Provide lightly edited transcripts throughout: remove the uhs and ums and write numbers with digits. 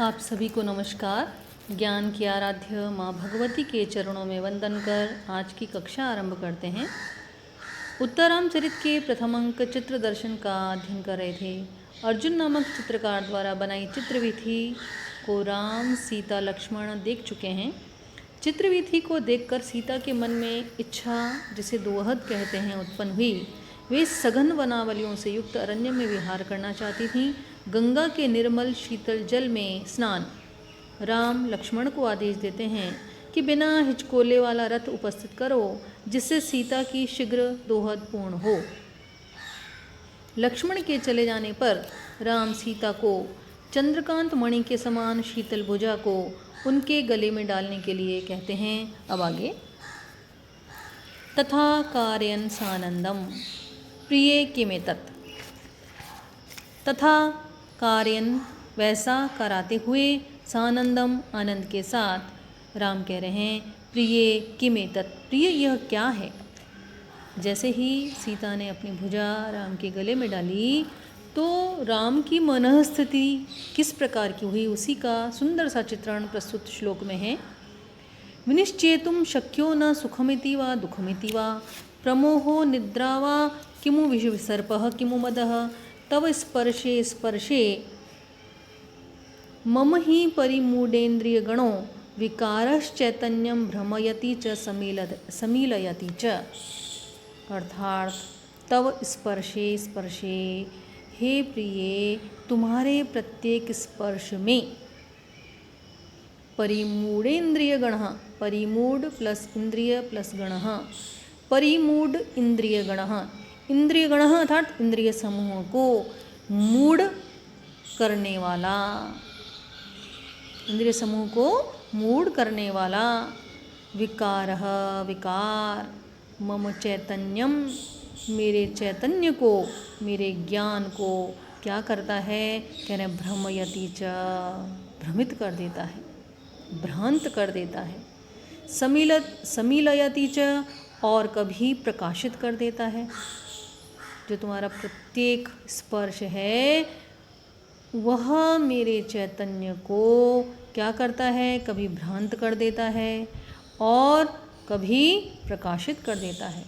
आप सभी को नमस्कार। ज्ञान की आराध्य माँ भगवती के चरणों में वंदन कर आज की कक्षा आरंभ करते हैं। उत्तरामचरित के प्रथम अंक चित्र दर्शन का अध्ययन कर रहे थे। अर्जुन नामक चित्रकार द्वारा बनाई चित्रविधि को राम, सीता, लक्ष्मण देख चुके हैं। चित्रविधि को देखकर सीता के मन में इच्छा, जिसे दोहद कहते हैं, उत्पन्न हुई। वे सघन वनावलियों से युक्त अरण्य में विहार करना चाहती थीं। गंगा के निर्मल शीतल जल में स्नान। राम लक्ष्मण को आदेश देते हैं कि बिना हिचकोले वाला रथ उपस्थित करो, जिससे सीता की शीघ्र दोहद पूर्ण हो। लक्ष्मण के चले जाने पर राम सीता को चंद्रकांत मणि के समान शीतल भुजा को उनके गले में डालने के लिए कहते हैं। अब आगे। तथा कारयन सानंदम प्रिय किमेतत्। तथा कारयन वैसा कराते हुए, सानंदम आनंद के साथ। राम कह रहे हैं प्रिय किमेतत्, प्रिय यह क्या है। जैसे ही सीता ने अपनी भुजा राम के गले में डाली तो राम की मनःस्थिति किस प्रकार की हुई, उसी का सुंदर सा चित्रण प्रस्तुत श्लोक में है। विनिश्चेतुं शक्यो न सुखमिति वा दुःखमिति वा, प्रमोहो निद्रा वा किमु विसर्पः किमु मदः, तव स्पर्शे स्पर्शे मम ही परिमूढेन्द्रियगणो, विकारश्चैतन्यं भ्रमयति च समीलयति च। अर्थात तव स्पर्शे स्पर्शे, हे प्रिय तुम्हारे प्रत्येक स्पर्श में, परिमूढ़ेन्द्रिय गण, परिमूढ़ प्लस इंद्रिय प्लस गण, परिमूढ़ इंद्रिय गण, इंद्रिय गण अर्थात इंद्रिय समूह को मूढ़ करने वाला, इंद्रिय समूह को मूढ़ करने वाला। विकारः विकार, मम चैतन्यम मेरे चैतन्य को, मेरे ज्ञान को क्या करता है, कह रहे भ्रमयति च, भ्रमित कर देता है, भ्रांत कर देता है। समीलयति च, और कभी प्रकाशित कर देता है। जो तुम्हारा प्रत्येक स्पर्श है वह मेरे चैतन्य को क्या करता है, कभी भ्रांत कर देता है और कभी प्रकाशित कर देता है।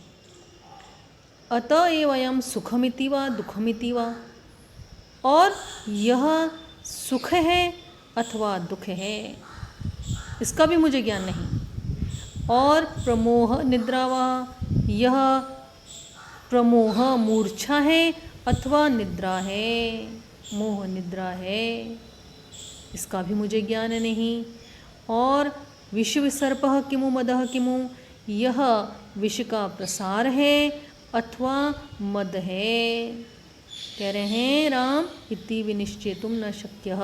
अतएव अयं सुखमिति वा दुःखमिति वा, और यह सुख है अथवा दुख है, इसका भी मुझे ज्ञान नहीं। और प्रमोह निद्रा वा, यह प्रमोह मूर्छा है अथवा निद्रा है, मोह निद्रा है, इसका भी मुझे ज्ञान नहीं। और विष विसर्पः किमु मदः किमु, यह विष का प्रसार है अथवा मद है। कह रहे हैं राम इति विनिश्चेतुं न शक्यः,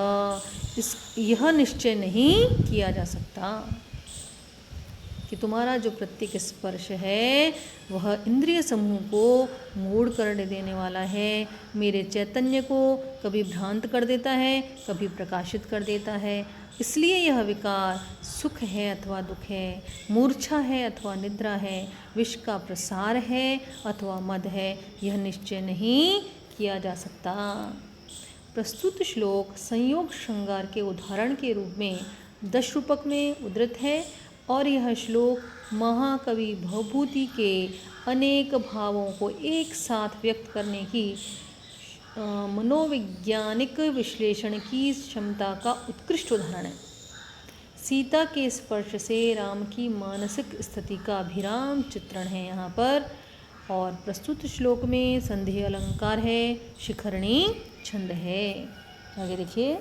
यह निश्चय नहीं किया जा सकता कि तुम्हारा जो प्रत्येक स्पर्श है वह इंद्रिय समूह को मूढ़ कर देने वाला है, मेरे चैतन्य को कभी भ्रांत कर देता है, कभी प्रकाशित कर देता है। इसलिए यह विकार सुख है अथवा दुख है, मूर्छा है अथवा निद्रा है, विष का प्रसार है अथवा मद है, यह निश्चय नहीं किया जा सकता। प्रस्तुत श्लोक संयोग श्रृंगार के उदाहरण के रूप में 10 रूपक में उद्धृत है और यह श्लोक महाकवि भवभूति के अनेक भावों को एक साथ व्यक्त करने की मनोवैज्ञानिक विश्लेषण की क्षमता का उत्कृष्ट उदाहरण है। सीता के स्पर्श से राम की मानसिक स्थिति का अभिराम चित्रण है यहाँ पर। और प्रस्तुत श्लोक में संधि अलंकार है, शिखरणी छंद है। आगे देखिए।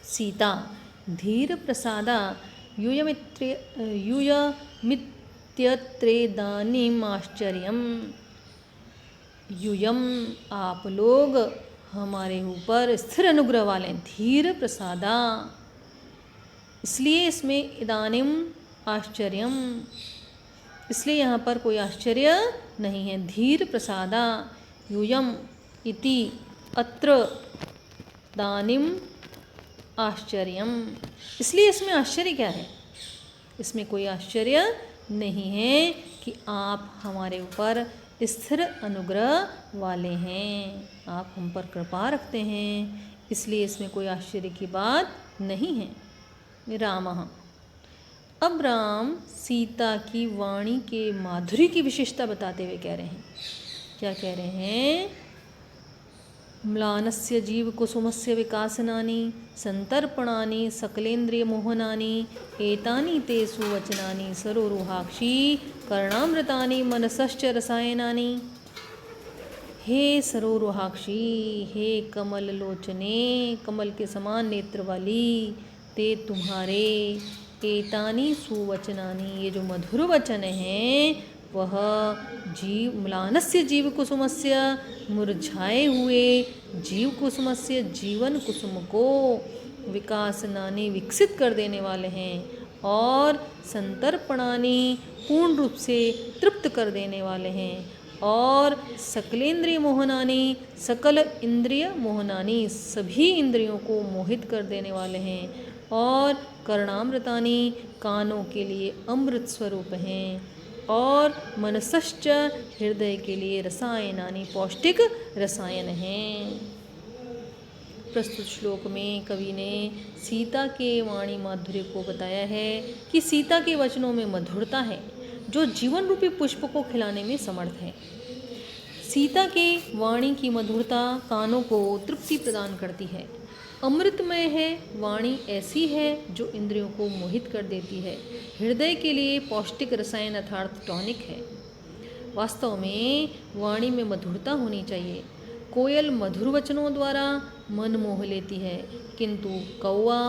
सीता धीर प्रसादा यूयमित्यत्रेदानीम् आश्चर्यम्। यूयम आप लोग हमारे ऊपर स्थिर अनुग्रह वाले, धीर प्रसादा, इसलिए इसमें इदानीम आश्चर्यम, इसलिए यहाँ पर कोई आश्चर्य नहीं है। धीर प्रसादा यूयम इति अत्र दानिम आश्चर्यम, इसलिए इसमें आश्चर्य क्या है, इसमें कोई आश्चर्य नहीं है कि आप हमारे ऊपर स्थिर अनुग्रह वाले हैं, आप हम पर कृपा रखते हैं, इसलिए इसमें कोई आश्चर्य की बात नहीं है। रामः। अब राम सीता की वाणी के माधुर्य की विशेषता बताते हुए कह रहे हैं। क्या कह रहे हैं? म्लानस्य जीवकुसुमस्य विकासनानि संतर्पणानि सकलेन्द्रिय मोहनानि एतानि ते सुवचनानि सरोरुहाक्षी कर्णामृतानि मनसश्च रसायनानि। हे सरोरुहाक्षी, हे कमल लोचने, कमल के समान नेत्र वाली, ते तुम्हारे एतानि सुवचनानि, ये जो मधुर वचन हैं वह म्लानस्य जीव कुसुमस्य, मुरझाए हुए जीव कुसुमस्य, जीवन कुसुम को विकासनानि, विकसित कर देने वाले हैं, और संतर्पणानि, पूर्ण रूप से तृप्त कर देने वाले हैं, और सकलेंद्रिय मोहनानि, सकल इंद्रिय मोहनानि, सभी इंद्रियों को मोहित कर देने वाले हैं, और कर्णामृतानि, कानों के लिए अमृत स्वरूप हैं, और मनसश्च, हृदय के लिए रसायनानि, पौष्टिक रसायन हैं। प्रस्तुत श्लोक में कवि ने सीता के वाणी माधुर्य को बताया है कि सीता के वचनों में मधुरता है जो जीवन रूपी पुष्प को खिलाने में समर्थ है। सीता के वाणी की मधुरता कानों को तृप्ति प्रदान करती है। अमृतमय है, वाणी ऐसी है जो इंद्रियों को मोहित कर देती है। हृदय के लिए पौष्टिक रसायन अर्थात टॉनिक है। वास्तव में वाणी में मधुरता होनी चाहिए। कोयल मधुर वचनों द्वारा मन मोह लेती है, किंतु कौवा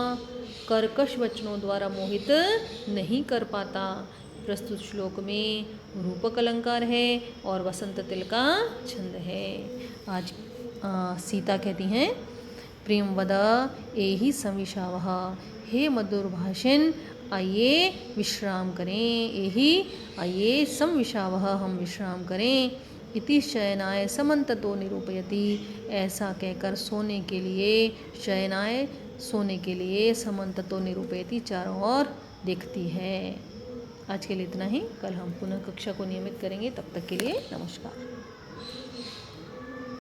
कर्कश वचनों द्वारा मोहित नहीं कर पाता। प्रस्तुत श्लोक में रूपक अलंकार है और वसंत तिल का छंद है। आज सीता कहती हैं, प्रेम वद एहि संविशावः, हे मधुर भाषण आइए विश्राम करें, एहि आइए संविशावः, हम विश्राम करें। इति शयनाय समन्ततो निरूपयति, ऐसा कहकर सोने के लिए, शयनाय सोने के लिए, समन्ततो निरूपयति चारों ओर देखती है। आज के लिए इतना ही। कल हम पुनः कक्षा को नियमित करेंगे। तब तक के लिए नमस्कार।